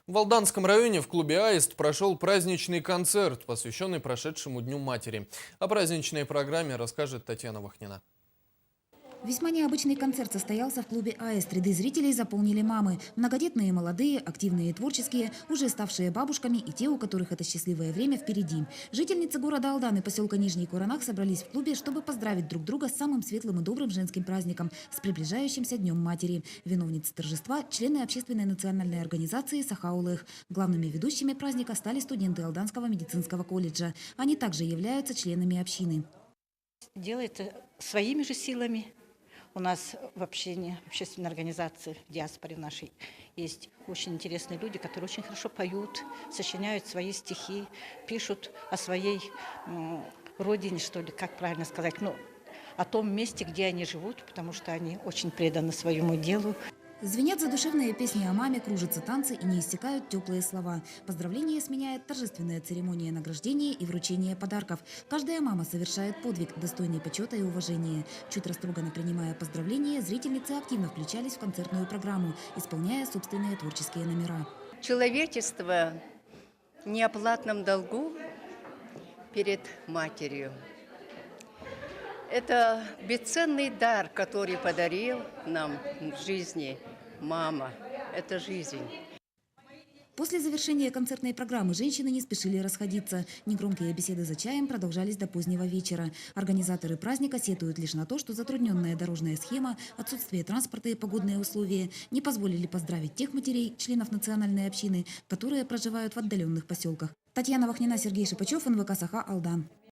В Алданском районе в клубе «Аист» прошел праздничный концерт, посвященный прошедшему Дню матери. О праздничной программе расскажет Татьяна Вахнина. Весьма необычный концерт состоялся в клубе «Аист». Ряды зрителей заполнили мамы. Многодетные, молодые, активные и творческие, уже ставшие бабушками и те, у которых это счастливое время впереди. Жительницы города Алдан и поселка Нижний Куранах собрались в клубе, чтобы поздравить друг друга с самым светлым и добрым женским праздником, с приближающимся Днем матери. Виновницы торжества – члены общественной национальной организации «Саха-Улых». Главными ведущими праздника стали студенты Алданского медицинского колледжа. Они также являются членами общины. Делает своими же силами. У нас в общественной организации, в диаспоре нашей, есть очень интересные люди, которые очень хорошо поют, сочиняют свои стихи, пишут о своей родине, что ли, как правильно сказать, о том месте, где они живут, потому что они очень преданы своему делу. Звенят задушевные песни о маме, кружатся танцы и не иссякают теплые слова. Поздравления сменяет торжественная церемония награждения и вручения подарков. Каждая мама совершает подвиг, достойный почета и уважения. Чуть растроганно принимая поздравления, зрительницы активно включались в концертную программу, исполняя собственные творческие номера. Человечество в неоплатном долгу перед матерью. Это бесценный дар, который подарил нам в жизни мама. Это жизнь. После завершения концертной программы женщины не спешили расходиться. Негромкие беседы за чаем продолжались до позднего вечера. Организаторы праздника сетуют лишь на то, что затрудненная дорожная схема, отсутствие транспорта и погодные условия не позволили поздравить тех матерей, членов национальной общины, которые проживают в отдаленных поселках. Татьяна Вахнина, Сергей Шипачев, НВК «Саха», Алдан.